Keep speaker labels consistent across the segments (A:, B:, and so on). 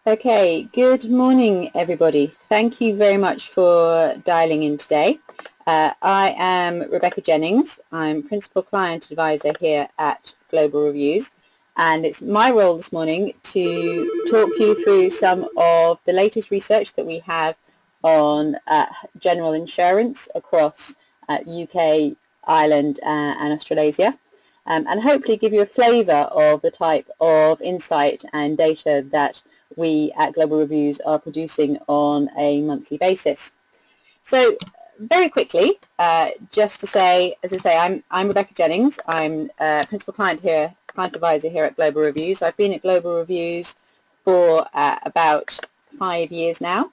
A: Okay, good morning everybody. Thank you very much for dialing in today. I am Rebecca Jennings. I'm Principal Client Advisor here at Global Reviews, and it's my role this morning to talk you through some of the latest research that we have on general insurance across UK, Ireland and Australasia. And hopefully give you a flavour of the type of insight and data that we at Global Reviews are producing on a monthly basis. So very quickly, just to say, as I say, I'm Rebecca Jennings. I'm Principal Client Advisor here at Global Reviews. I've been at Global Reviews for about 5 years now.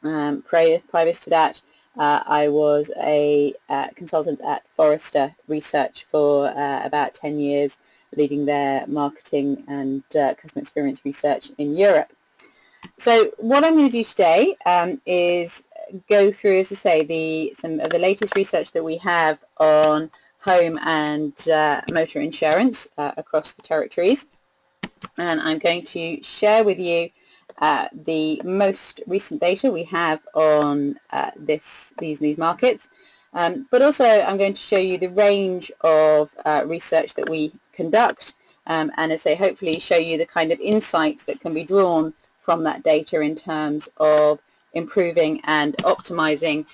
A: Previous to that, I was a consultant at Forrester Research for about 10 years, leading their marketing and customer experience research in Europe. So what I'm going to do today is go through, as I say, some of the latest research that we have on home and motor insurance across the territories, and I'm going to share with you the most recent data we have on these markets, but also I'm going to show you the range of research that we conduct, and as I say, hopefully show you the kind of insights that can be drawn from that data in terms of improving and optimizing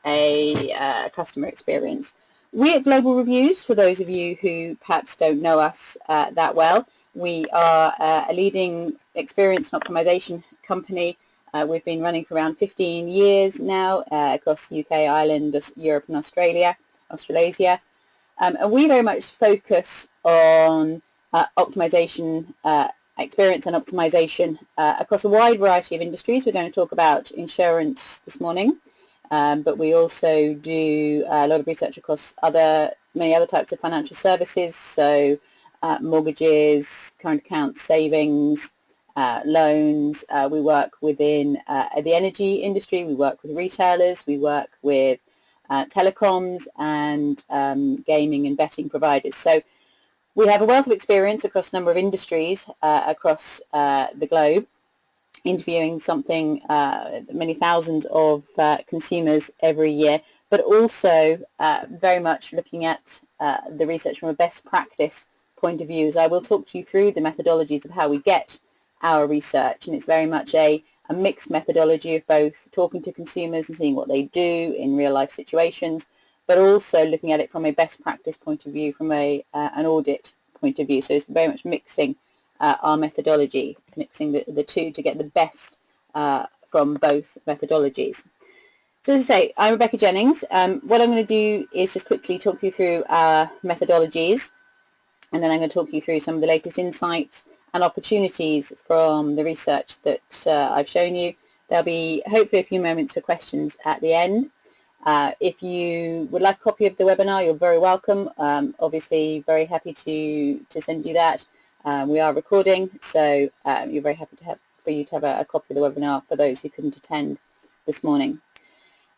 A: a customer experience. We at Global Reviews, for those of you who perhaps don't know us that well, we are a leading experience and optimization company. We've been running for around 15 years now across the UK, Ireland, Europe and Australasia. And we very much focus on optimization, experience and optimization across a wide variety of industries. We're going to talk about insurance this morning, but we also do a lot of research across many other types of financial services, so mortgages, current accounts, savings, loans. We work within the energy industry, we work with retailers, we work with telecoms and gaming and betting providers. So we have a wealth of experience across a number of industries across the globe, interviewing many thousands of consumers every year, but also very much looking at the research from a best practice point of view. As I will talk to you through the methodologies of how we get our research, and it's very much a mixed methodology of both talking to consumers and seeing what they do in real life situations, but also looking at it from a best practice point of view, from an audit point of view. So it's very much mixing our methodology, mixing the two to get the best from both methodologies. So as I say, I'm Rebecca Jennings. What I'm going to do is just quickly talk you through our methodologies, and then I'm going to talk you through some of the latest insights and opportunities from the research that I've shown you. There'll be hopefully a few moments for questions at the end. If you would like a copy of the webinar, you're very welcome. Obviously, very happy to send you that. We are recording, so you're very happy for you to have a copy of the webinar for those who couldn't attend this morning.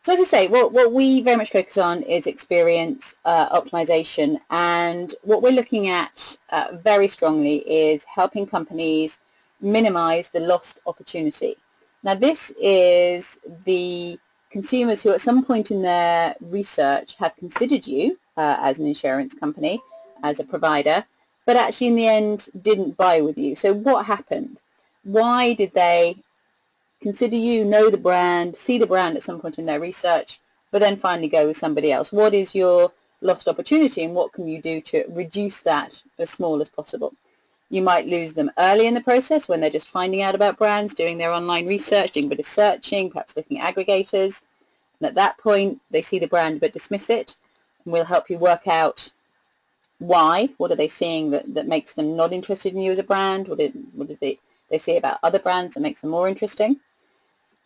A: So as I say, what we very much focus on is experience optimization, and what we're looking at very strongly is helping companies minimize the lost opportunity. Now this is the consumers who at some point in their research have considered you as an insurance company, as a provider, but actually in the end didn't buy with you. So what happened? Why did they consider you, know the brand, see the brand at some point in their research, but then finally go with somebody else? What is your lost opportunity, and what can you do to reduce that as small as possible? You might lose them early in the process when they're just finding out about brands, doing their online research, doing a bit of searching, perhaps looking at aggregators, and at that point they see the brand but dismiss it, and we'll help you work out why. What are they seeing that makes them not interested in you as a brand? What do they see about other brands that makes them more interesting?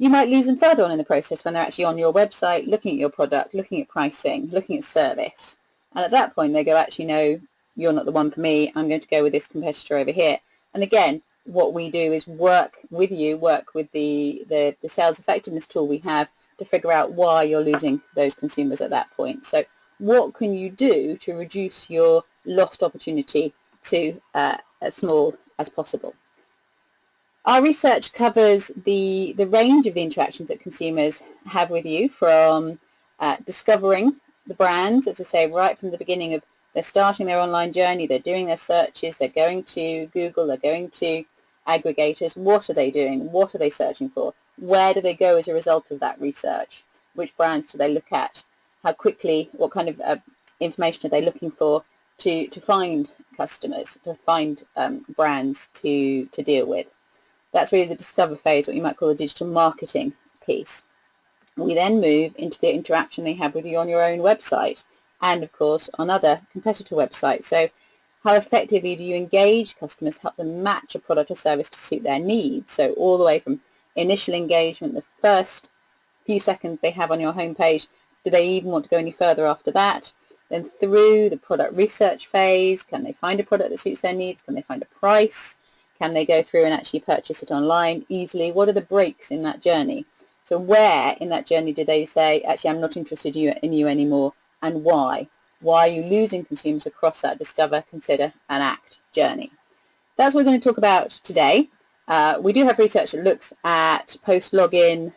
A: You might lose them further on in the process when they're actually on your website, looking at your product, looking at pricing, looking at service. And at that point they go, actually, no, you're not the one for me. I'm going to go with this competitor over here. And again, what we do is work with the sales effectiveness tool we have to figure out why you're losing those consumers at that point. So what can you do to reduce your lost opportunity to as small as possible? Our research covers the range of the interactions that consumers have with you, from discovering the brands, as I say, right from the beginning of they're starting their online journey, they're doing their searches, they're going to Google, they're going to aggregators. What are they doing? What are they searching for? Where do they go as a result of that research? Which brands do they look at? How quickly, what kind of information are they looking for to find customers, to find brands to deal with? That's really the discover phase, what you might call the digital marketing piece. We then move into the interaction they have with you on your own website and, of course, on other competitor websites. So how effectively do you engage customers, help them match a product or service to suit their needs? So all the way from initial engagement, the first few seconds they have on your homepage, do they even want to go any further after that? Then through the product research phase, can they find a product that suits their needs? Can they find a price? Can they go through and actually purchase it online easily? What are the breaks in that journey? So where in that journey do they say, actually, I'm not interested in you anymore, and why? Why are you losing consumers across that discover, consider, and act journey? That's what we're going to talk about today. We do have research that looks at post-login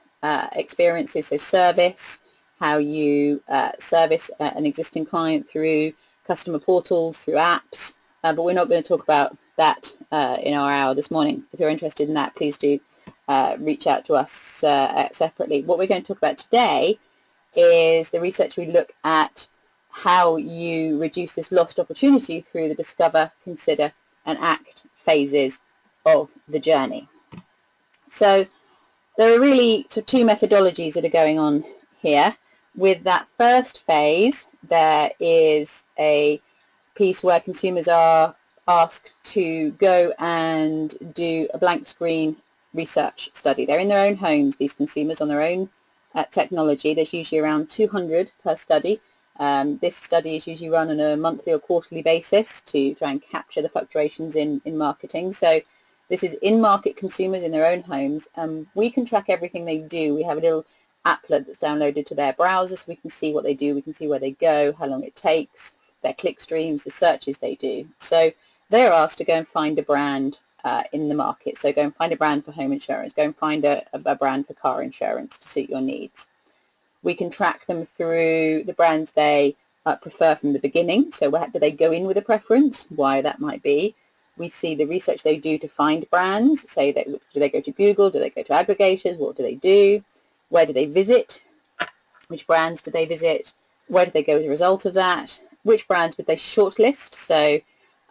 A: experiences, so service, how you service an existing client through customer portals, through apps, but we're not going to talk about that in our hour this morning. If you're interested in that, please do reach out to us separately. What we're going to talk about today is the research. We look at how you reduce this lost opportunity through the discover, consider, and act phases of the journey. So there are really two methodologies that are going on here. With that first phase, there is a piece where consumers are asked to go and do a blank screen research study. They're in their own homes, these consumers, on their own technology. There's usually around 200 per study. This study is usually run on a monthly or quarterly basis to try and capture the fluctuations in marketing. So this is in-market consumers in their own homes. We can track everything they do. We have a little applet that's downloaded to their browser, so we can see what they do, we can see where they go, how long it takes, their click streams, the searches they do. So they're asked to go and find a brand in the market. So go and find a brand for home insurance, go and find a brand for car insurance to suit your needs. We can track them through the brands they prefer from the beginning. So where do they go in with a preference, why that might be. We see the research they do to find brands, say do they go to Google, do they go to aggregators, what do they do, where do they visit, which brands do they visit, where do they go as a result of that, which brands would they shortlist. So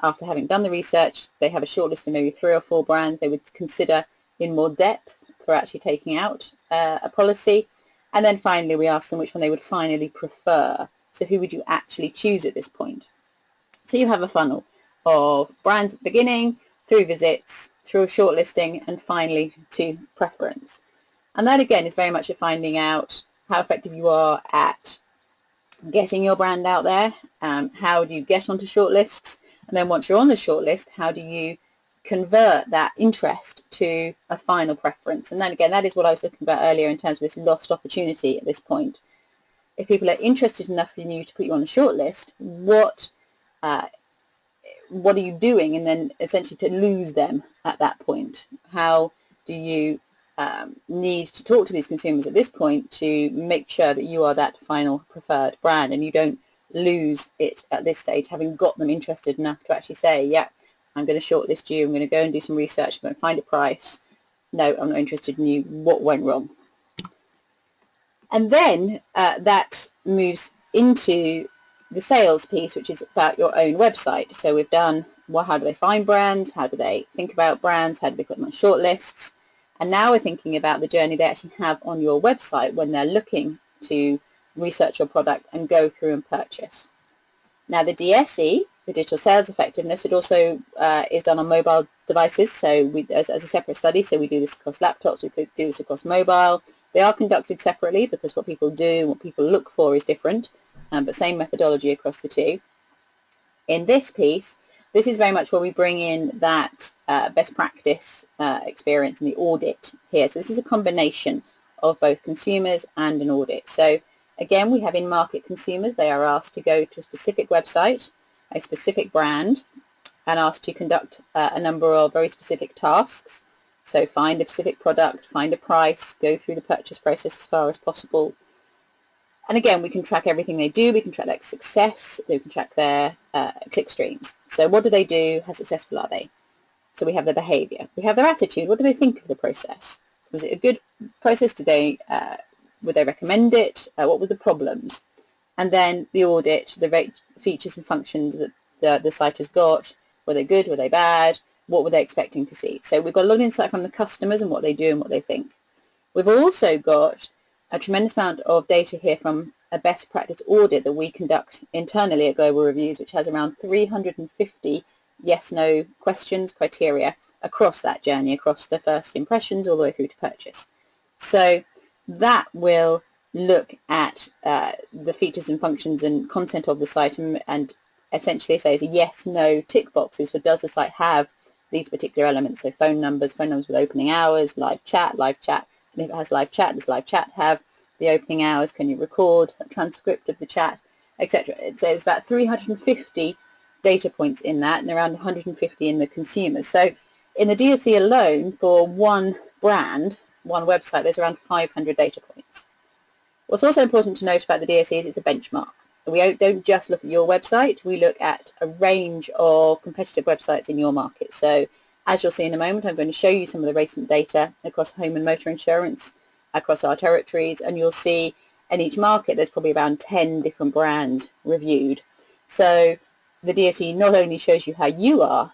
A: after having done the research, they have a shortlist of maybe 3 or 4 brands they would consider in more depth for actually taking out a policy. And then finally we ask them which one they would finally prefer. So who would you actually choose at this point? So you have a funnel of brands at the beginning, through visits, through shortlisting, and finally to preference. And that again is very much a finding out how effective you are at getting your brand out there. How do you get onto shortlists? And then once you're on the shortlist, how do you convert that interest to a final preference? And then again, that is what I was talking about earlier in terms of this lost opportunity at this point. If people are interested enough in you to put you on a shortlist, what are you doing, and then essentially to lose them at that point? How do you need to talk to these consumers at this point to make sure that you are that final preferred brand and you don't lose it at this stage, having got them interested enough to actually say, yeah, I'm going to shortlist you, I'm going to go and do some research, I'm going to find a price, no, I'm not interested in you, what went wrong? And then that moves into the sales piece, which is about your own website. So we've done, well, how do they find brands? How do they think about brands? How do they put them on shortlists? And now we're thinking about the journey they actually have on your website when they're looking to research your product and go through and purchase. Now the DSE, the digital sales effectiveness, it also is done on mobile devices. So we, as a separate study, so we do this across laptops, we could do this across mobile. They are conducted separately because what people do and what people look for is different, but same methodology across the two. In this piece, this is very much where we bring in that best practice experience in the audit here. So this is a combination of both consumers and an audit. So again, we have in-market consumers. They are asked to go to a specific website, a specific brand, and asked to conduct a number of very specific tasks. So find a specific product, find a price, go through the purchase process as far as possible. And again, we can track everything they do. We can track their success. We can track their click streams. So what do they do? How successful are they? So we have their behavior. We have their attitude. What do they think of the process? Was it a good process? Would they recommend it? What were the problems? And then the audit, the features and functions that the site has got. Were they good? Were they bad? What were they expecting to see? So we've got a lot of insight from the customers and what they do and what they think. We've also got a tremendous amount of data here from a best practice audit that we conduct internally at Global Reviews, which has around 350 yes-no questions, criteria across that journey, across the first impressions all the way through to purchase. So that will look at the features and functions and content of the site and essentially says yes-no tick boxes for does the site have these particular elements. So phone numbers with opening hours, live chat, and if it has live chat, does live chat have the opening hours? Can you record a transcript of the chat, etc.? So it's about 350 data points in that and around 150 in the consumers. So in the DSE alone, for one brand, one website, there's around 500 data points. What's also important to note about the DSE is it's a benchmark. We don't just look at your website, we look at a range of competitive websites in your market. So as you'll see in a moment, I'm going to show you some of the recent data across home and motor insurance, across our territories, and you'll see in each market there's probably around 10 different brands reviewed. So the DSE not only shows you how you are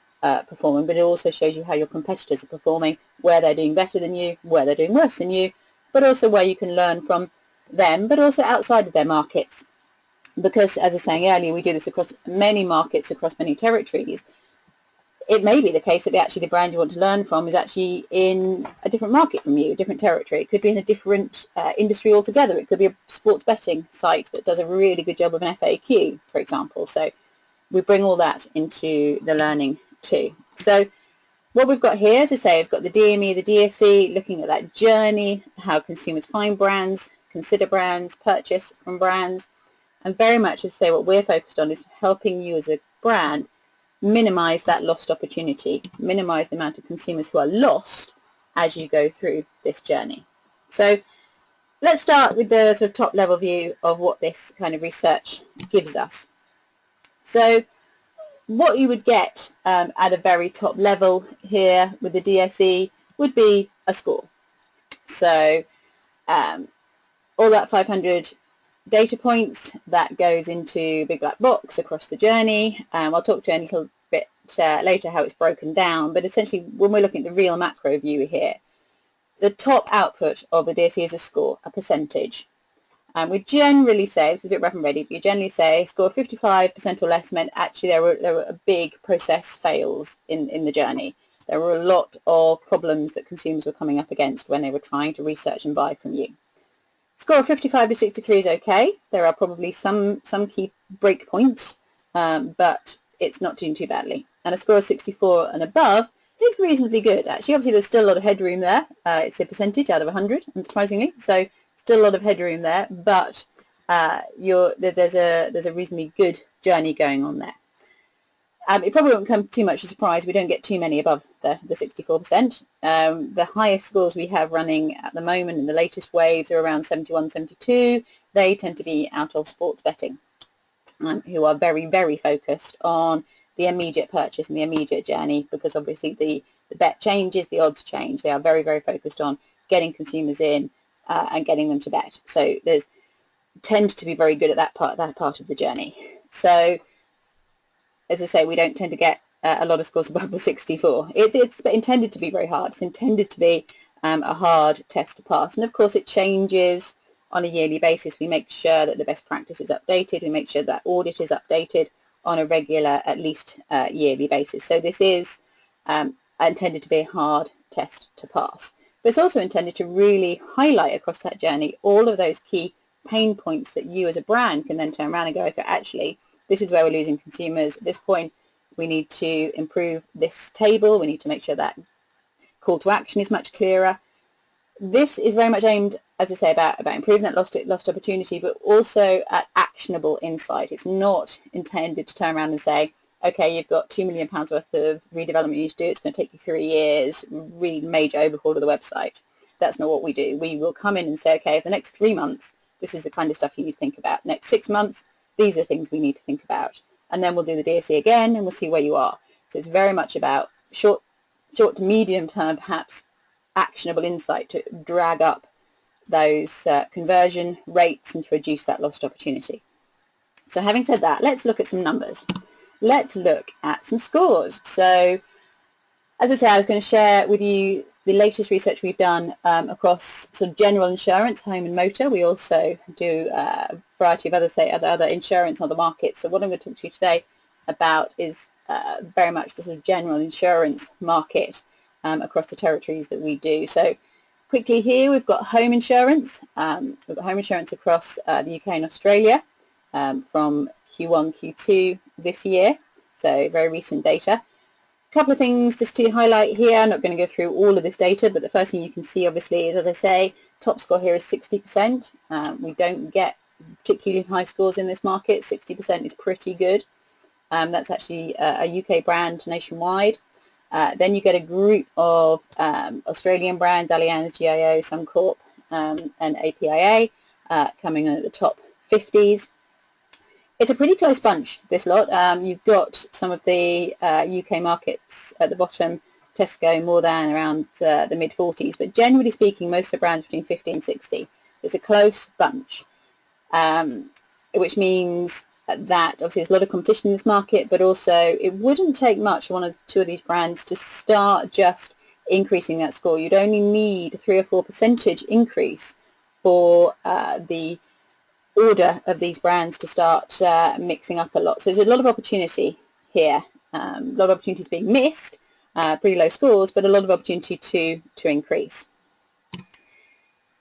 A: performing, but it also shows you how your competitors are performing, where they're doing better than you, where they're doing worse than you, but also where you can learn from them, but also outside of their markets. Because, as I was saying earlier, we do this across many markets, across many territories. It may be the case that actually the brand you want to learn from is actually in a different market from you, a different territory. It could be in a different industry altogether. It could be a sports betting site that does a really good job of an FAQ, for example. So we bring all that into the learning too. So what we've got here, as I say, we've got the DME, the DSE, looking at that journey, how consumers find brands, consider brands, purchase from brands. And very much, as I say, what we're focused on is helping you as a brand minimize that lost opportunity, minimize the amount of consumers who are lost as you go through this journey. So let's start with the sort of top level view of what this kind of research gives us. So what you would get at a very top level here with the DSE would be a score. So all that 500 data points, that goes into a big black box across the journey. I'll talk to you a little bit later how it's broken down, but essentially when we're looking at the real macro view here, the top output of the DSE is a score, a percentage. And we generally say, this is a bit rough and ready, but you generally say score 55% or less meant actually there were a big process fails in the journey. There were a lot of problems that consumers were coming up against when they were trying to research and buy from you. Score of 55 to 63 is okay. There are probably some key break points, but it's not doing too badly. And a score of 64 and above is reasonably good. Actually, obviously, there's still a lot of headroom there. It's a percentage out of 100, unsurprisingly. So still a lot of headroom there, but there's a reasonably good journey going on there. It probably won't come too much as a surprise. We don't get too many above the 64%. The highest scores we have running at the moment in the latest waves are around 71, 72. They tend to be out of sports betting, who are very, very focused on the immediate purchase and the immediate journey, because obviously the bet changes, the odds change. They are very, very focused on getting consumers in and getting them to bet. So there's tend to be very good at that part of the journey. So as I say, we don't tend to get a lot of scores above the 64. It's intended to be very hard. It's intended to be a hard test to pass. And of course it changes on a yearly basis. We make sure that the best practice is updated. We make sure that audit is updated on a regular, at least yearly basis. So this is intended to be a hard test to pass. But it's also intended to really highlight across that journey all of those key pain points that you as a brand can then turn around and go, okay, actually, this is where we're losing consumers. At this point, we need to improve this table. We need to make sure that call to action is much clearer. This is very much aimed, as I say, about improving that lost opportunity, but also at actionable insight. It's not intended to turn around and say, okay, you've got £2 million worth of redevelopment you need to do, it's going to take you 3 years, really major overhaul of the website. That's not what we do. We will come in and say, okay, for the next 3 months, this is the kind of stuff you need to think about. Next 6 months, these are things we need to think about. And then we'll do the DSE again and we'll see where you are. So it's very much about short to medium term, perhaps actionable insight to drag up those conversion rates and to reduce that lost opportunity. So having said that, let's look at some numbers. Let's look at some scores. So as I say, I was going to share with you the latest research we've done across sort of general insurance, home and motor. We also do a variety of other insurance on the market. So what I'm going to talk to you today about is very much the sort of general insurance market across the territories that we do. So quickly here, we've got home insurance. We've got home insurance across the UK and Australia from Q1, Q2 this year. So very recent data. A couple of things just to highlight here. I'm not going to go through all of this data, but the first thing you can see obviously is, as I say, top score here is 60%. We don't get particularly high scores in this market. 60% is pretty good. That's actually a UK brand nationwide. Then you get a group of Australian brands, Allianz, GIO, Suncorp, and APIA coming in at the top 50s. It's a pretty close bunch, this lot. You've got some of the UK markets at the bottom, Tesco more than around the mid-40s, but generally speaking, most of the brands between 50 and 60. It's a close bunch, which means that obviously there's a lot of competition in this market, but also it wouldn't take much for one of two of these brands to start just increasing that score. You'd only need a 3 or 4% increase for the order of these brands to start mixing up a lot. So there's a lot of opportunity here, a lot of opportunities being missed, pretty low scores, but a lot of opportunity to increase.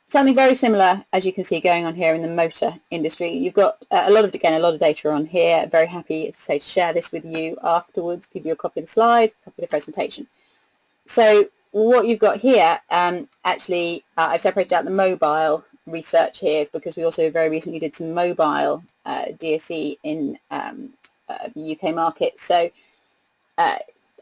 A: Something very similar, as you can see, going on here in the motor industry. You've got a lot of data on here. Very happy, as I say, to share this with you afterwards, give you a copy of the slides, a copy of the presentation. So what you've got here, actually, I've separated out the mobile research here because we also very recently did some mobile DSE in the UK market. So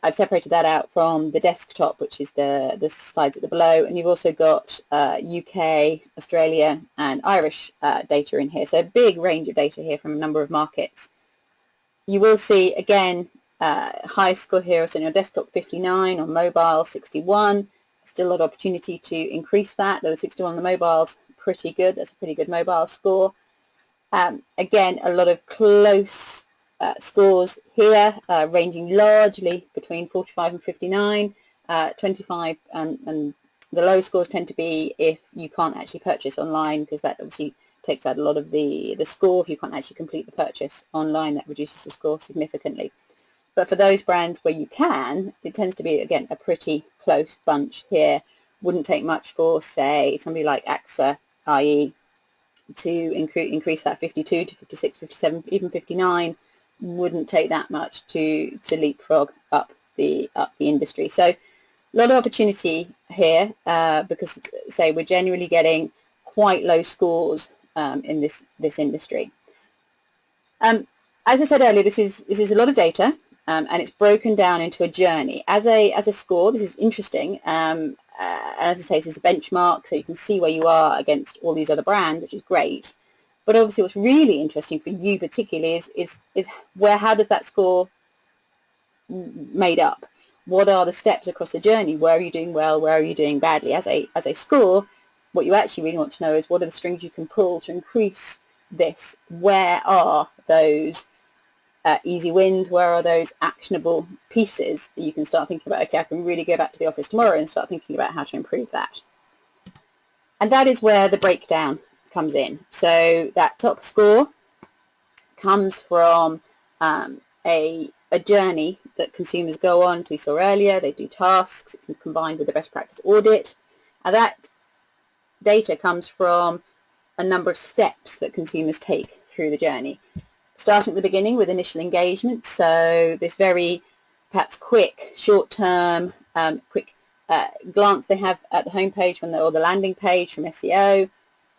A: I've separated that out from the desktop, which is the slides at the below, and you've also got UK, Australia, and Irish data in here. So a big range of data here from a number of markets. You will see again high score here, so on your desktop 59, on mobile 61. Still a lot of opportunity to increase that. The 61 on the mobile's pretty good. That's a pretty good mobile score. Again, a lot of close scores here, ranging largely between 45 and 59. 25 and the low scores tend to be if you can't actually purchase online, because that obviously takes out a lot of the score. If you can't actually complete the purchase online, that reduces the score significantly. But for those brands where you can, it tends to be, again, a pretty close bunch here. Wouldn't take much for, say, somebody like AXA, i.e. to increase that 52 to 56, 57, even 59. Wouldn't take that much to leapfrog up the industry. So a lot of opportunity here because, say, we're generally getting quite low scores in this industry. As I said earlier, this is a lot of data, and it's broken down into a journey. As a score, this is interesting. And as I say, this is a benchmark, so you can see where you are against all these other brands, which is great. But obviously, what's really interesting for you particularly is how does that score made up? What are the steps across the journey? Where are you doing well? Where are you doing badly? As a score, what you actually really want to know is what are the strings you can pull to increase this? Where are those easy wins? Where are those actionable pieces that you can start thinking about? Okay, I can really go back to the office tomorrow and start thinking about how to improve that. And that is where the breakdown comes in. So that top score comes from a journey that consumers go on, as we saw earlier. They do tasks. It's combined with the best practice audit. And that data comes from a number of steps that consumers take through the journey. Starting at the beginning with initial engagement, so this very perhaps quick, short-term, quick glance they have at the homepage or the landing page from SEO.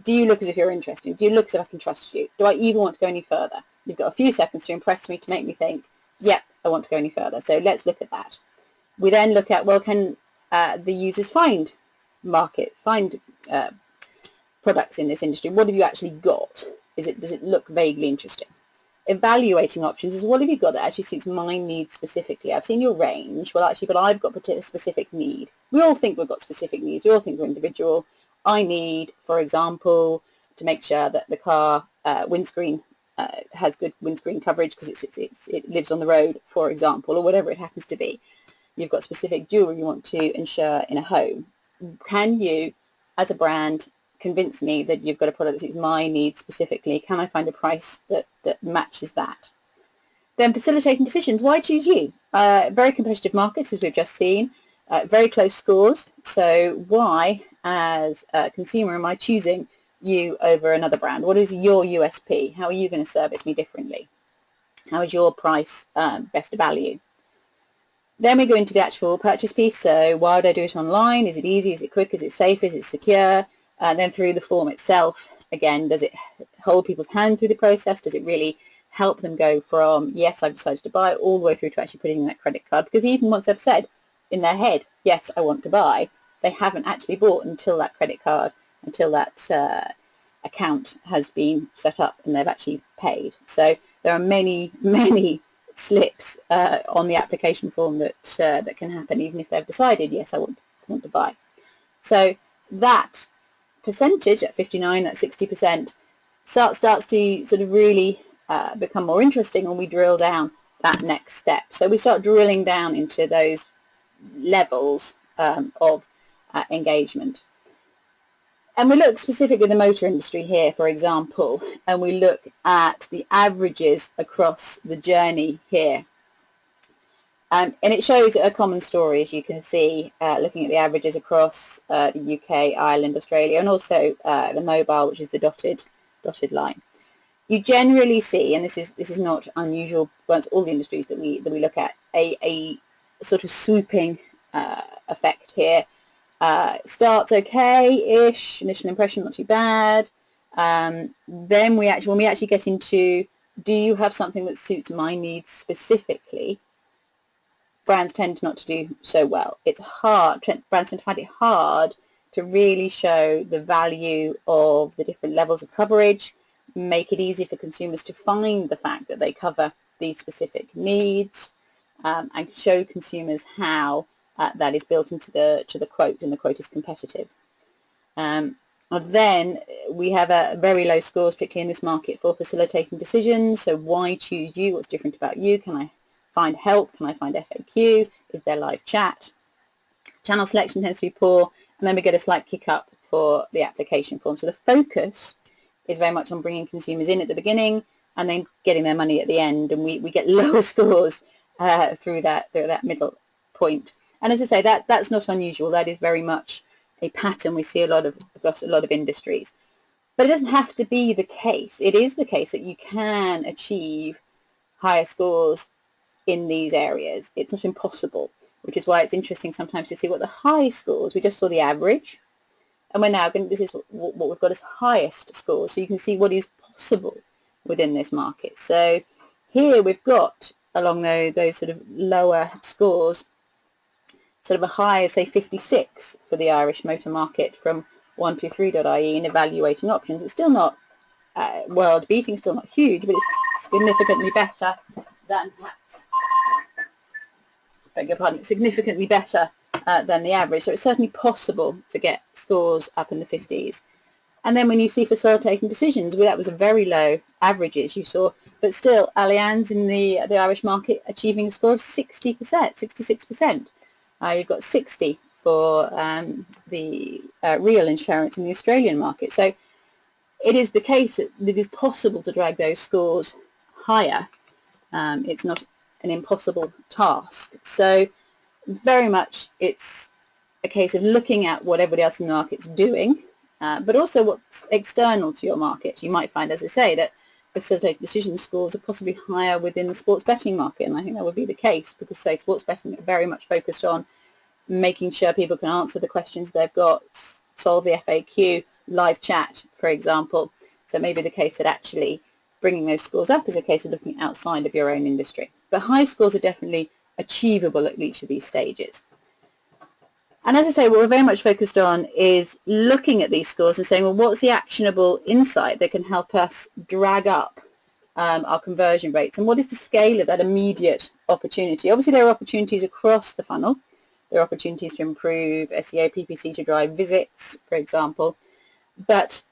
A: Do you look as if you're interested? Do you look as if I can trust you? Do I even want to go any further? You've got a few seconds to impress me, to make me think, Yep, I want to go any further. So let's look at that. We then look at, well, can the users find products in this industry? What have you actually got? Does it look vaguely interesting? Evaluating options is, what have you got that actually suits my needs specifically? I've seen your range, well actually, but I've got a specific need. We all think we've got specific needs. We all think we're individual. I need, for example, to make sure that the car windscreen has good windscreen coverage because it lives on the road, for example, or whatever it happens to be. You've got specific jewelry you want to insure in a home. Can you, as a brand, convince me that you've got a product that suits my needs specifically? Can I find a price that matches that? Then facilitating decisions. Why choose you? Very competitive markets, as we've just seen. Very close scores. So why, as a consumer, am I choosing you over another brand? What is your USP? How are you going to service me differently? How is your price best value? Then we go into the actual purchase piece. So why would I do it online? Is it easy? Is it quick? Is it safe? Is it secure? Then through the form itself, again, does it hold people's hand through the process? Does it really help them go from, yes, I've decided to buy, all the way through to actually putting in that credit card? Because even once they've said in their head, yes, I want to buy, they haven't actually bought until that credit card, until that account has been set up and they've actually paid. So there are many, many slips on the application form that can happen even if they've decided, yes, I want to buy. So that percentage at 59, that 60%, starts to sort of really become more interesting when we drill down that next step. So we start drilling down into those levels of engagement. And we look specifically at the motor industry here, for example, and we look at the averages across the journey here. And it shows a common story, as you can see, looking at the averages across the UK, Ireland, Australia, and also the mobile, which is the dotted line. You generally see, and this is not unusual amongst all the industries that we look at, a sort of swooping effect here. Starts okay-ish, initial impression not too bad. Then when we actually get into, do you have something that suits my needs specifically? Brands tend not to do so well. It's hard. Brands tend to find it hard to really show the value of the different levels of coverage, make it easy for consumers to find the fact that they cover these specific needs, and show consumers how that is built into the quote, and the quote is competitive. Then we have a very low scores, particularly in this market, for facilitating decisions. So why choose you? What's different about you? Can I find help? Can I find FAQ? Is there live chat? Channel selection tends to be poor, and then we get a slight kick up for the application form. So the focus is very much on bringing consumers in at the beginning and then getting their money at the end, and we get lower scores through that middle point. And as I say, that's not unusual. That is very much a pattern we see across a lot of industries. But it doesn't have to be the case. It is the case that you can achieve higher scores in these areas. It's not impossible, which is why it's interesting sometimes to see what the high scores. We just saw the average, and we're now going, this is what we've got as highest scores, so you can see what is possible within this market. So here we've got, along those sort of lower scores, sort of a high of, say, 56 for the Irish motor market from 123.ie in evaluating options. It's still not world beating, still not huge, but it's significantly better than perhaps, beg your pardon, significantly better than the average. So it's certainly possible to get scores up in the 50s. And then when you see facilitating decisions, well, that was a very low averages you saw, but still Allianz in the Irish market achieving a score of 60%, 66%. You've got 60 for the real insurance in the Australian market. So it is the case that it is possible to drag those scores higher. It's not an impossible task. So very much it's a case of looking at what everybody else in the market's doing, but also what's external to your market. You might find, as I say, that facilitated decision scores are possibly higher within the sports betting market, and I think that would be the case because, say, sports betting are very much focused on making sure people can answer the questions they've got, solve the FAQ, live chat, for example. So maybe the case that actually bringing those scores up is a case of looking outside of your own industry. but high scores are definitely achievable at each of these stages. And as I say, what we're very much focused on is looking at these scores and saying, well, what's the actionable insight that can help us drag up our conversion rates, and what is the scale of that immediate opportunity? Obviously, there are opportunities across the funnel. There are opportunities to improve SEO, PPC, to drive visits, for example. But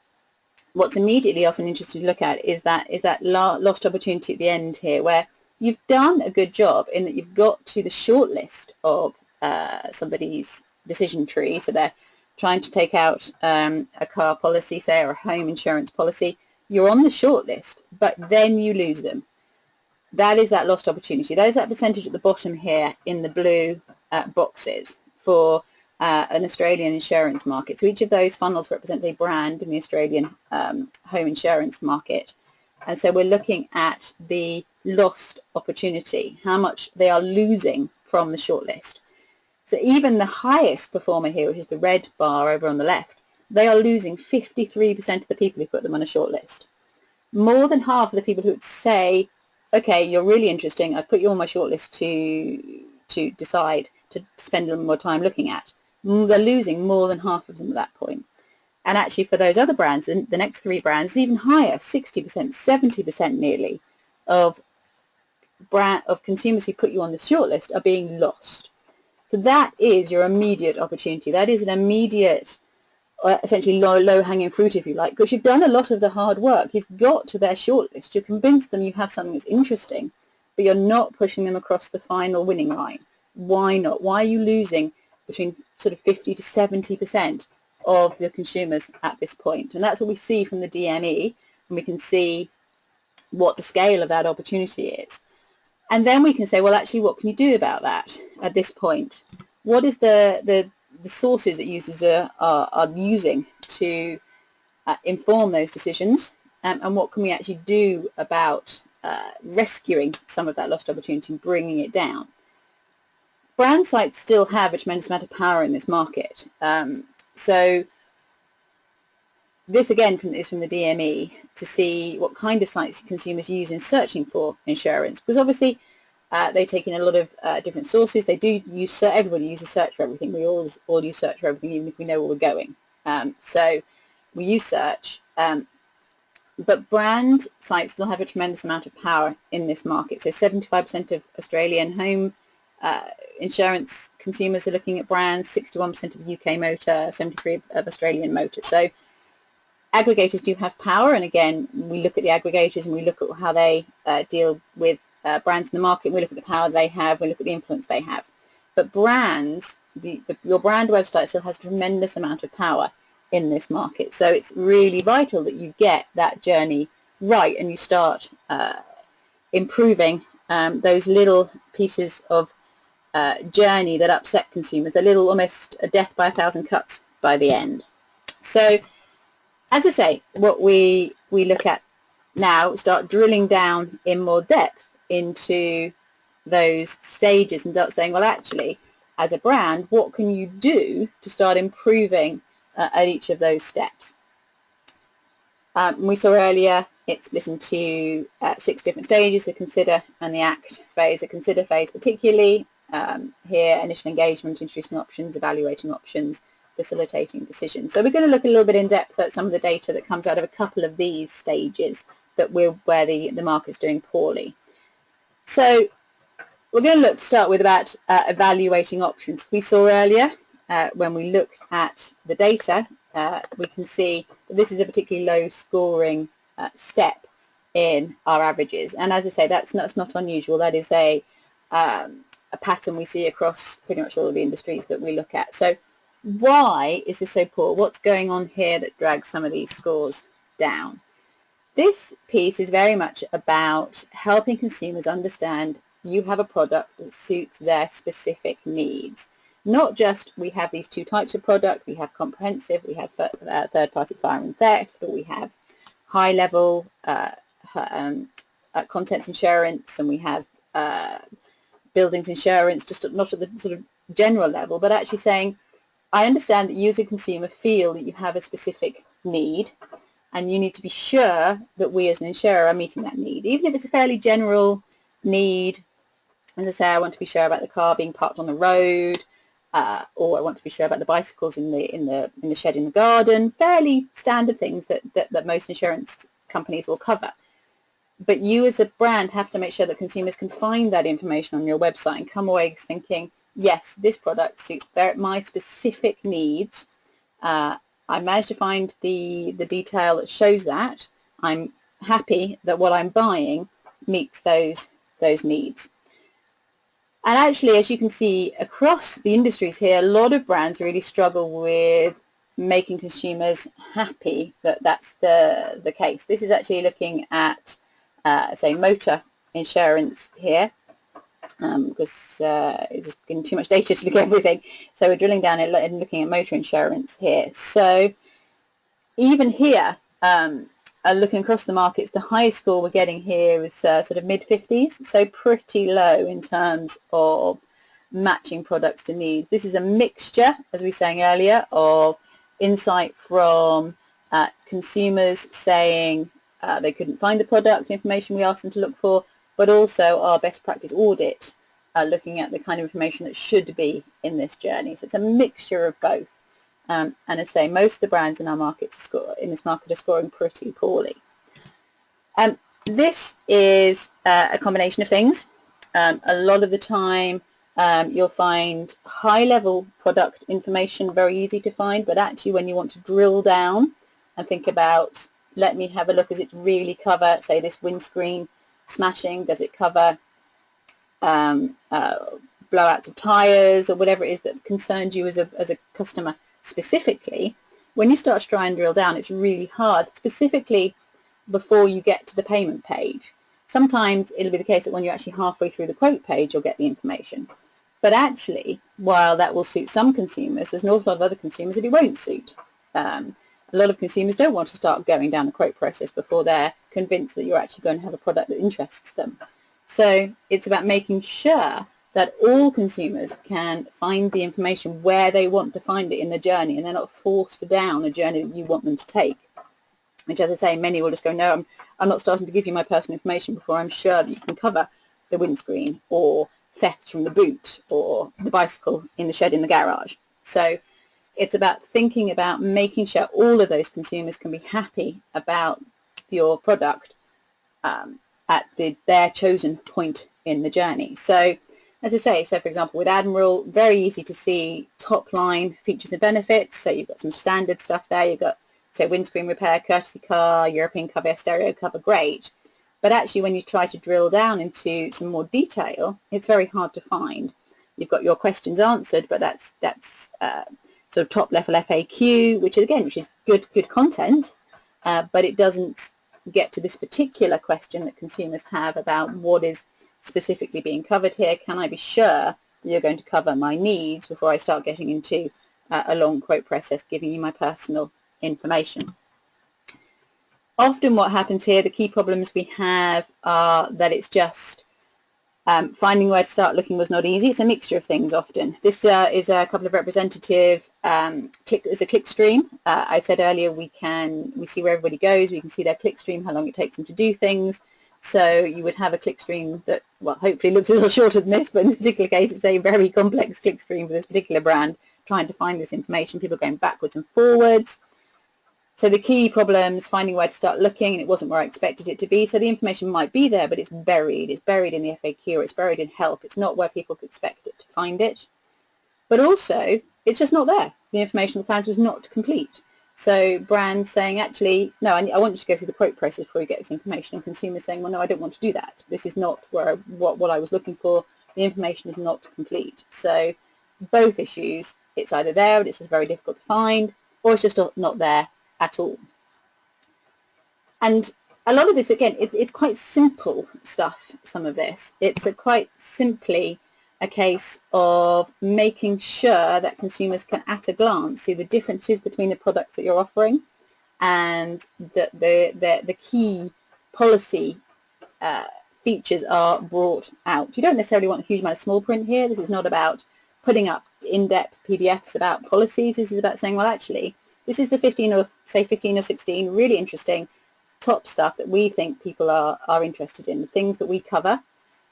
A: what's immediately often interesting to look at is that lost opportunity at the end here, where you've done a good job in that you've got to the short list of somebody's decision tree. So they're trying to take out a car policy, say, or a home insurance policy. You're on the short list, but then you lose them. That is that lost opportunity. That is that percentage at the bottom here in the blue boxes for an Australian insurance market. So each of those funnels represent a brand in the Australian home insurance market. And so we're looking at the lost opportunity, how much they are losing from the shortlist. So even the highest performer here, which is the red bar over on the left, they are losing 53% of the people who put them on a shortlist. More than half of the people who would say, okay, you're really interesting, I put you on my shortlist to decide to spend a little more time looking at, they're losing more than half of them at that point. And actually for those other brands, the next three brands, even higher, 60%, 70% nearly of consumers who put you on the shortlist are being lost. So that is your immediate opportunity. That is an immediate, essentially low-hanging fruit, if you like, because you've done a lot of the hard work. You've got to their shortlist. You're convinced them you have something that's interesting, but you're not pushing them across the final winning line. Why not? Why are you losing between sort of 50 to 70% of the consumers at this point? And that's what we see from the DME, and we can see what the scale of that opportunity is. And then we can say, well, actually, what can you do about that at this point? What is the sources that users are using to inform those decisions, and what can we actually do about rescuing some of that lost opportunity and bringing it down? Brand sites still have a tremendous amount of power in this market. So this again is from the DME to see what kind of sites consumers use in searching for insurance, because obviously they take in a lot of different sources. They do use, everybody uses search for everything. We all use search for everything, even if we know where we're going. So we use search, but brand sites still have a tremendous amount of power in this market. So 75% of Australian home insurance consumers are looking at brands, 61% of UK motor, 73% of Australian motor. So aggregators do have power, and again, we look at the aggregators and we look at how they deal with brands in the market. We look at the power they have, we look at the influence they have. But brands, your brand website still has a tremendous amount of power in this market. So it's really vital that you get that journey right and you start improving those little pieces of journey that upset consumers, a little, almost a death by 1,000 cuts by the end. So as I say, what we look at now, start drilling down in more depth into those stages and start saying, well, actually, as a brand, what can you do to start improving at each of those steps? We saw earlier it's split into 6 different stages: the consider and the act phase. The consider phase particularly, here, initial engagement, introducing options, evaluating options, facilitating decisions. So we're going to look a little bit in depth at some of the data that comes out of a couple of these stages that where the market's doing poorly. So we're going to start with about evaluating options. We saw earlier when we looked at the data, we can see that this is a particularly low scoring step in our averages. And as I say, that's not unusual. That is a pattern we see across pretty much all of the industries that we look at. So why is this so poor? What's going on here that drags some of these scores down? This piece is very much about helping consumers understand you have a product that suits their specific needs. Not just we have these 2 types of product, we have comprehensive, we have third-party fire and theft, or we have high-level contents insurance, and we have buildings insurance, just not at the sort of general level, but actually saying, I understand that you as a consumer feel that you have a specific need, and you need to be sure that we as an insurer are meeting that need. Even if it's a fairly general need, As I say, I want to be sure about the car being parked on the road, or I want to be sure about the bicycles in the shed in the garden. Fairly standard things that most insurance companies will cover. But you as a brand have to make sure that consumers can find that information on your website and come away thinking, yes, this product suits my specific needs. I managed to find the detail that shows that. I'm happy that what I'm buying meets those needs. And actually, as you can see across the industries here, a lot of brands really struggle with making consumers happy that that's the case. This is actually looking at, say, motor insurance here, because it's just getting too much data to look at everything. So we're drilling down and looking at motor insurance here. So even here, looking across the markets, the highest score we're getting here is sort of mid-50s, so pretty low in terms of matching products to needs. This is a mixture, as we were saying earlier, of insight from consumers saying they couldn't find the product information we asked them to look for, but also our best practice audit, looking at the kind of information that should be in this journey. So it's a mixture of both. And as I say, most of the brands in our market in this market are scoring pretty poorly. This is a combination of things. A lot of the time you'll find high-level product information very easy to find, but actually when you want to drill down and think about, let me have a look, does it really cover, say, this windscreen smashing? Does it cover blowouts of tires or whatever it is that concerns you as a customer specifically? When you start to try and drill down, it's really hard, specifically before you get to the payment page. Sometimes it'll be the case that when you're actually halfway through the quote page, you'll get the information. But actually, while that will suit some consumers, there's an awful lot of other consumers that it won't suit. A lot of consumers don't want to start going down the quote process before they're convinced that you're actually going to have a product that interests them. So it's about making sure that all consumers can find the information where they want to find it in the journey, and they're not forced down a journey that you want them to take. Which, as I say, many will just go, no, I'm not starting to give you my personal information before I'm sure that you can cover the windscreen or theft from the boot or the bicycle in the shed in the garage. So it's about thinking about making sure all of those consumers can be happy about your product at their chosen point in the journey. So as I say, so for example, with Admiral, very easy to see top line features and benefits. So you've got some standard stuff there. You've got, say, windscreen repair, courtesy car, European cover, stereo cover, great. But actually, when you try to drill down into some more detail, it's very hard to find. You've got your questions answered, but that's sort of top level FAQ, which is good content, but it doesn't get to this particular question that consumers have about what is specifically being covered here. Can I be sure that you're going to cover my needs before I start getting into a long quote process giving you my personal information? Often what happens here, the key problems we have are that it's just finding where to start looking was not easy. It's a mixture of things often. This is a couple of representative, is a click stream. I said earlier we see where everybody goes, we can see their click stream, how long it takes them to do things. So you would have a click stream that, well, hopefully looks a little shorter than this, but in this particular case it's a very complex click stream for this particular brand, trying to find this information, people going backwards and forwards. So the key problems, finding where to start looking, and it wasn't where I expected it to be. So the information might be there, but it's buried. It's buried in the FAQ, or it's buried in help. It's not where people could expect it to find it. But also, it's just not there. The information on the plans was not complete. So brands saying, actually, no, I want you to go through the quote process before you get this information, and consumers saying, well, no, I don't want to do that. This is not what I was looking for. The information is not complete. So both issues, it's either there and it's just very difficult to find, or it's just not there at all. And a lot of this, again, it's quite simple stuff, some of this. It's quite simply a case of making sure that consumers can, at a glance, see the differences between the products that you're offering, and that the key policy features are brought out. You don't necessarily want a huge amount of small print here. This is not about putting up in-depth PDFs about policies. This is about saying, well, actually, this is the 15 or 16 really interesting top stuff that we think people are interested in, the things that we cover.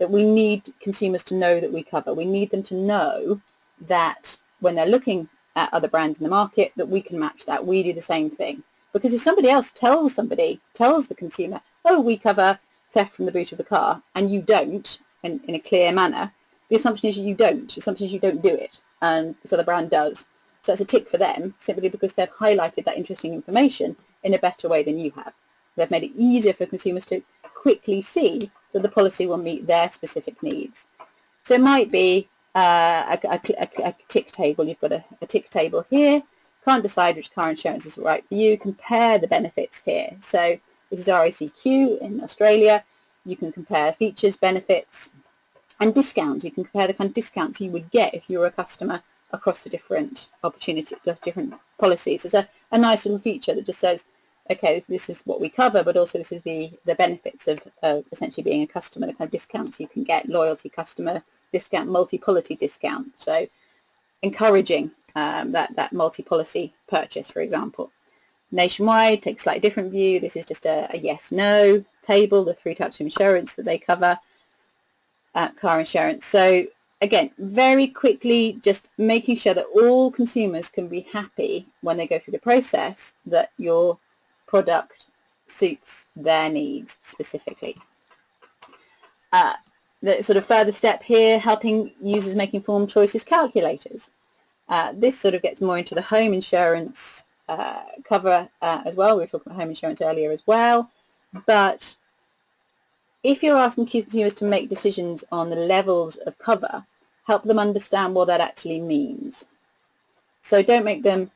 A: that we need consumers to know that we cover. We need them to know that when they're looking at other brands in the market, that we can match that. We do the same thing. Because if somebody else tells the consumer, oh, we cover theft from the boot of the car, and you don't, in a clear manner, the assumption is you don't. The assumption is you don't do it, and so the brand does. So it's a tick for them, simply because they've highlighted that interesting information in a better way than you have. They've made it easier for consumers to quickly see that the policy will meet their specific needs. So it might be a tick table. You've got a tick table here. Can't decide which car insurance is right for you. Compare the benefits here. So this is RACQ in Australia. You can compare features, benefits, and discounts. You can compare the kind of discounts you would get if you were a customer across the different opportunities, different policies. It's a nice little feature that just says, okay, this is what we cover, but also this is the benefits of essentially being a customer, the kind of discounts you can get, loyalty customer discount, multi-policy discount. So encouraging that multi-policy purchase, for example. Nationwide, take a slightly different view. This is just a yes-no table, the 3 types of insurance that they cover, car insurance. So again, very quickly, just making sure that all consumers can be happy when they go through the process that your product suits their needs specifically. The sort of further step here, helping users make informed choices, calculators. This sort of gets more into the home insurance cover as well. We were talking about home insurance earlier as well. But if you're asking consumers to make decisions on the levels of cover, help them understand what that actually means. So don't make them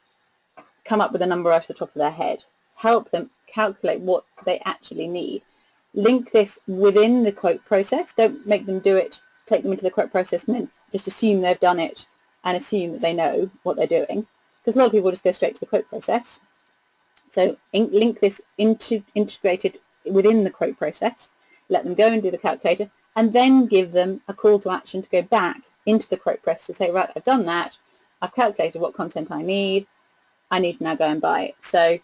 A: come up with a number off the top of their head. Help them calculate what they actually need. Link this within the quote process. Don't make them do it, take them into the quote process and then just assume they've done it and assume that they know what they're doing. Because a lot of people just go straight to the quote process. So link this integrated within the quote process. Let them go and do the calculator, and then give them a call to action to go back into the quote process to say, right, I've done that, I've calculated what content I need to now go and buy it. So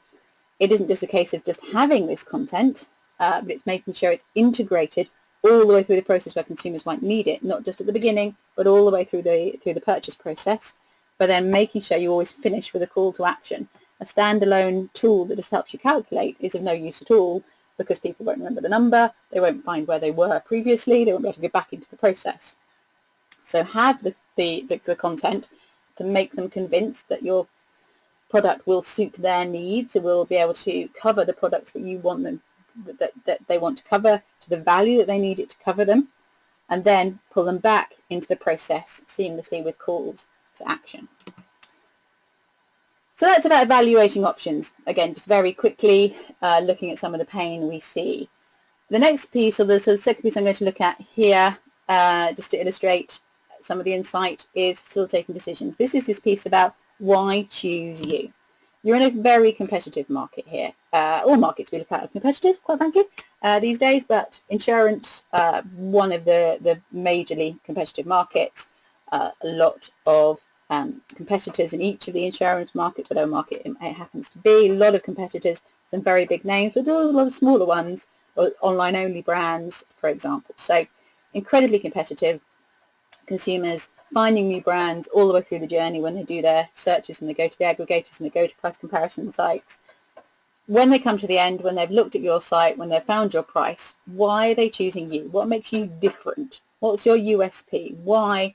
A: it isn't just a case of just having this content, but it's making sure it's integrated all the way through the process where consumers might need it, not just at the beginning, but all the way through the purchase process, but then making sure you always finish with a call to action. A standalone tool that just helps you calculate is of no use at all, because people won't remember the number, they won't find where they were previously, they won't be able to go back into the process. So have the content to make them convinced that your product will suit their needs, it will be able to cover the products that you want them, that they want to cover, to the value that they need it to cover them, and then pull them back into the process seamlessly with calls to action. So that's about evaluating options. Again, just very quickly looking at some of the pain we see. The next piece, or the second piece I'm going to look at here, just to illustrate some of the insight, is facilitating decisions. This is this piece about why choose you. You're in a very competitive market here. All markets we look at are competitive, quite frankly, these days, but insurance, one of the majorly competitive markets, a lot of competitors in each of the insurance markets, whatever market it happens to be, a lot of competitors, some very big names, but a lot of smaller ones, or online-only brands, for example. So incredibly competitive. Consumers finding new brands all the way through the journey when they do their searches and they go to the aggregators and they go to price comparison sites. When they come to the end, when they've looked at your site, when they've found your price, why are they choosing you? What makes you different? What's your USP? Why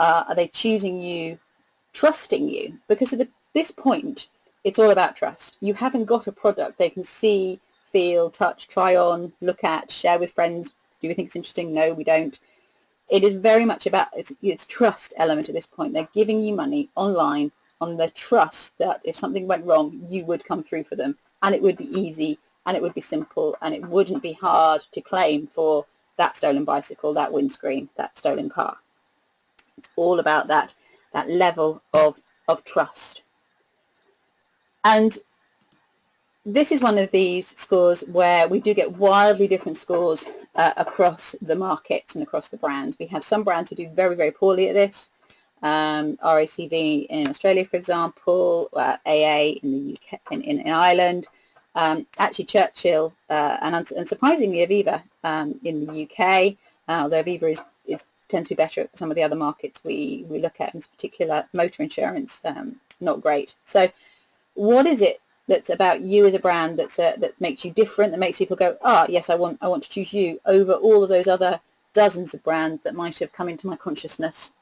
A: are they choosing you, trusting you? Because at this point, it's all about trust. You haven't got a product they can see, feel, touch, try on, look at, share with friends. Do we think it's interesting? No, we don't. It is very much about its trust element at this point. They're giving you money online on the trust that if something went wrong, you would come through for them, and it would be easy, and it would be simple, and it wouldn't be hard to claim for that stolen bicycle, that windscreen, that stolen car. It's all about that level of trust. And this is one of these scores where we do get wildly different scores across the markets and across the brands. We have some brands who do very, very poorly at this. RACV in Australia, for example, AA in the UK, in Ireland, actually Churchill and surprisingly Aviva in the UK, although Aviva tends to be better at some of the other markets we look at, in particular motor insurance, not great. So what is it that's about you as a brand that makes you different, that makes people go, ah, yes, I want to choose you over all of those other dozens of brands that might have come into my consciousness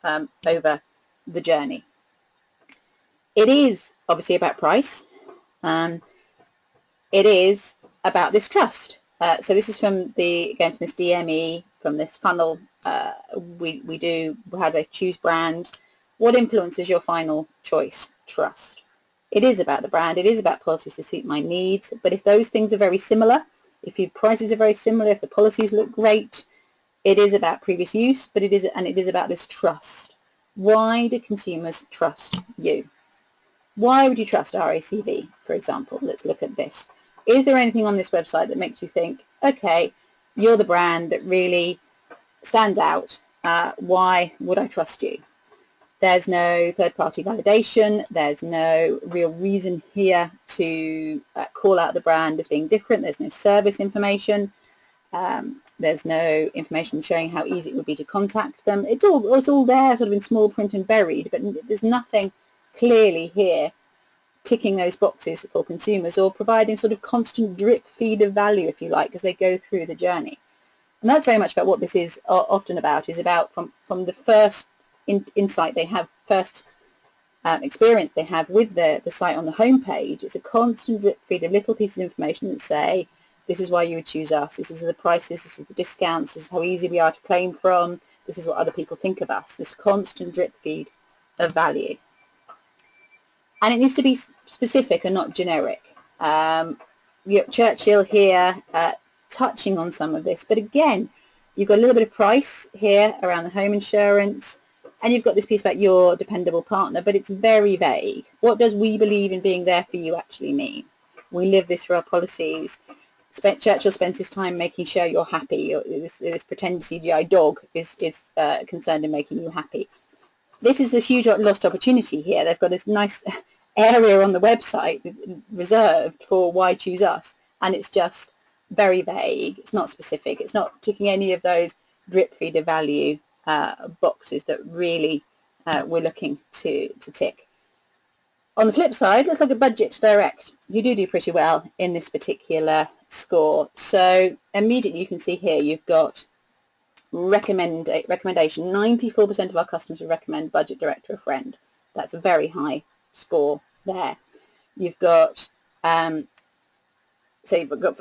A: over the journey? It is obviously about price. It is about this trust. So this is from this DME, from this funnel. We do how they choose brands. What influences your final choice? Trust. It is about the brand. It is about policies to suit my needs. But if those things are very similar, if your prices are very similar, if the policies look great, it is about previous use, but it is about this trust. Why do consumers trust you? Why would you trust RACV, for example? Let's look at this. Is there anything on this website that makes you think, okay, you're the brand that really stands out. Why would I trust you? There's no third-party validation. There's no real reason here to call out the brand as being different. There's no service information. There's no information showing how easy it would be to contact them. It's all there sort of in small print and buried, but there's nothing clearly here ticking those boxes for consumers or providing sort of constant drip feed of value, if you like, as they go through the journey. And that's very much about what this is often about, is about from the first insight they have, first experience they have with the site on the home page. It's a constant drip feed of little pieces of information that say, this is why you would choose us, this is the prices, this is the discounts, this is how easy we are to claim from, this is what other people think of us, this constant drip feed of value. And it needs to be specific and not generic. Churchill here touching on some of this, but again, you've got a little bit of price here around the home insurance, and you've got this piece about your dependable partner, but it's very vague. What does we believe in being there for you actually mean? We live this for our policies. Churchill spends his time making sure you're happy. This pretend CGI dog is concerned in making you happy. This is a huge lost opportunity here. They've got this nice area on the website reserved for why choose us, and it's just very vague. It's not specific. It's not ticking any of those drip feeder value boxes that really we're looking to tick. On the flip side, let's look at Budget Direct. You do pretty well in this particular score. So immediately you can see here you've got recommendation. 94% of our customers would recommend Budget Direct to a friend. That's a very high score there. You've got so you've got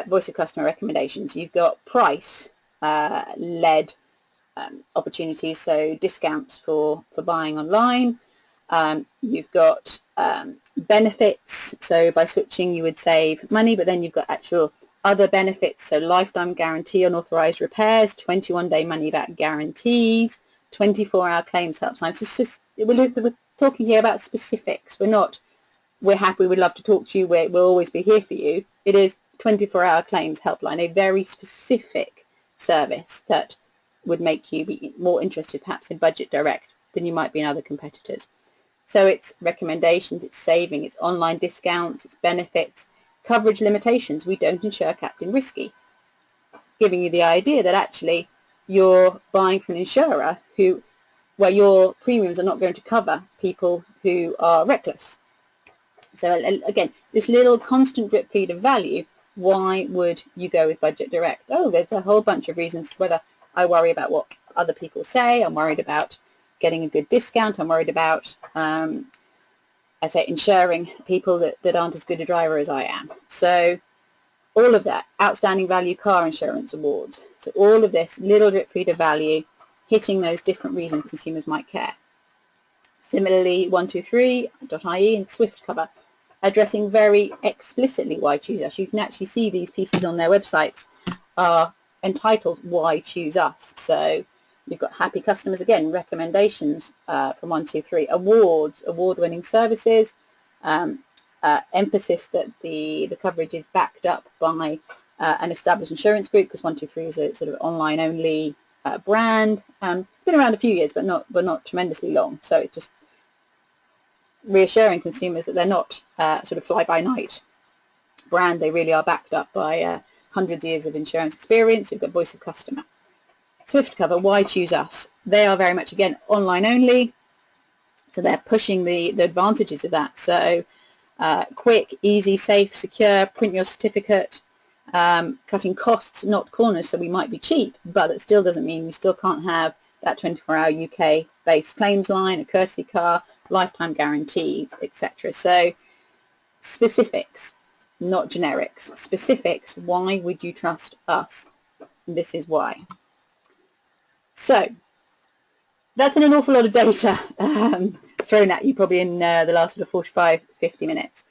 A: voice of customer recommendations. You've got price led opportunities, so discounts for buying online. You've got benefits, so by switching you would save money, but then you've got actual other benefits, so lifetime guarantee on authorized repairs, 21-day money back guarantees, 24-hour claims helpline. So it's just, we're talking here about specifics. We're happy, we'd love to talk to you, we'll always be here for you. It is 24-hour claims helpline, a very specific service that would make you be more interested perhaps in Budget Direct than you might be in other competitors. So it's recommendations, it's saving, it's online discounts, it's benefits, coverage limitations. We don't insure Captain Risky, giving you the idea that actually you're buying from an insurer where your premiums are not going to cover people who are reckless. So again, this little constant drip feed of value. Why would you go with Budget Direct? Oh, there's a whole bunch of reasons. Whether I worry about what other people say, I'm worried about getting a good discount, I'm worried about insuring people that aren't as good a driver as I am. So all of that, outstanding value car insurance awards. So all of this little drip feed of value, hitting those different reasons consumers might care. Similarly, 123.ie and Swift cover, addressing very explicitly why choose us. You can actually see these pieces on their websites are entitled Why Choose Us. So you've got happy customers, again, recommendations from 123, awards, award-winning services, emphasis that the coverage is backed up by an established insurance group, because 123 is a sort of online-only brand. Been around a few years, but not tremendously long. So it's just reassuring consumers that they're not sort of fly-by-night brand. They really are backed up by hundreds of years of insurance experience. You've got voice of customer. Swift Cover, why choose us? They are very much, again, online only, so they're pushing the advantages of that. So quick, easy, safe, secure, print your certificate, cutting costs, not corners, so we might be cheap, but it still doesn't mean you still can't have that 24-hour UK-based claims line, a courtesy car, lifetime guarantees, etc. So specifics, not generics. Specifics, why would you trust us? And this is why. So that's an awful lot of data thrown at you probably in the last sort of 45, 50 minutes.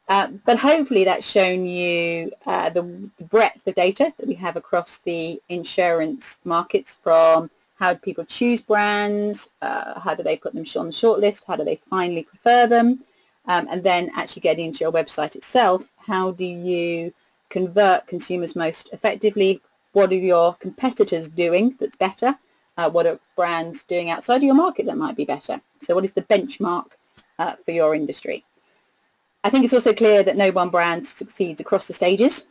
A: But hopefully that's shown you the breadth of data that we have across the insurance markets, from how do people choose brands, how do they put them on the shortlist, how do they finally prefer them, and then actually getting into your website itself, how do you convert consumers most effectively, what are your competitors doing that's better, what are brands doing outside of your market that might be better, so what is the benchmark for your industry. I think it's also clear that no one brand succeeds across the stages.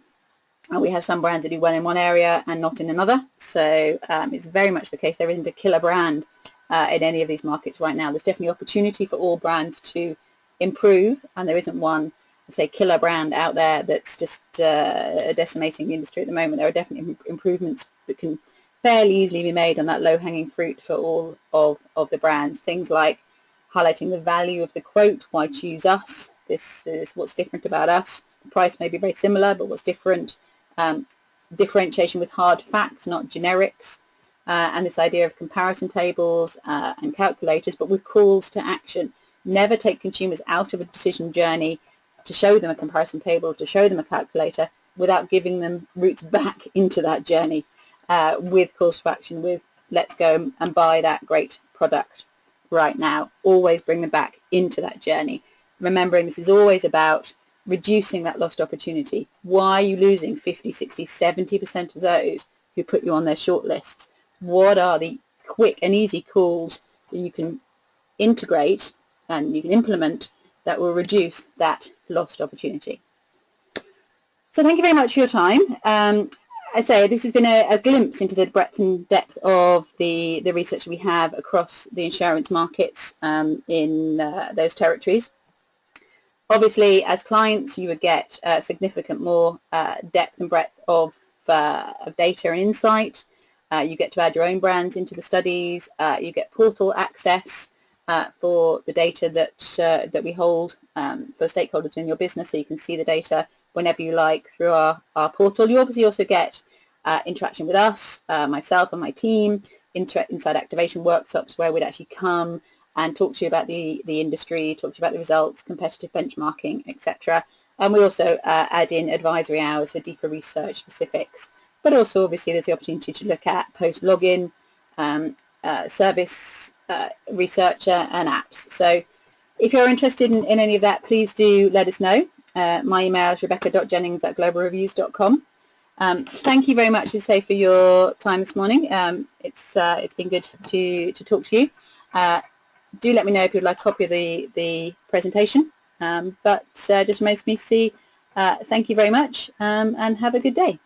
A: We have some brands that do well in one area and not in another. So it's very much the case there isn't a killer brand in any of these markets right now. There's definitely opportunity for all brands to improve, and there isn't one, say, killer brand out there that's just decimating the industry at the moment. There are definitely improvements that can fairly easily be made on that low-hanging fruit for all of the brands. Things like highlighting the value of the quote, why choose us? This is what's different about us. The price may be very similar, but what's different? Differentiation with hard facts, not generics, and this idea of comparison tables and calculators, but with calls to action. Never take consumers out of a decision journey to show them a comparison table, to show them a calculator, without giving them routes back into that journey with calls to action, with let's go and buy that great product right now. Always bring them back into that journey. Remembering this is always about reducing that lost opportunity. Why are you losing 50, 60, 70% of those who put you on their shortlists? What are the quick and easy calls that you can integrate and you can implement that will reduce that lost opportunity? So thank you very much for your time. I say this has been a glimpse into the breadth and depth of the research we have across the insurance markets in those territories. Obviously, as clients, you would get significant more depth and breadth of data and insight. You get to add your own brands into the studies. You get portal access for the data that we hold for stakeholders in your business, so you can see the data whenever you like through our portal. You obviously also get interaction with us, myself and my team, inside activation workshops where we'd actually come and talk to you about the industry, talk to you about the results, competitive benchmarking, etc. And we also add in advisory hours for deeper research specifics. But also, obviously, there's the opportunity to look at post-login, service researcher and apps. So if you're interested in any of that, please do let us know. My email is rebecca.jennings@globalreviews.com. Thank you very much, as I say, for your time this morning. It's been good to talk to you. Do let me know if you'd like a copy of the presentation. But just remains for me to say thank you very much and have a good day.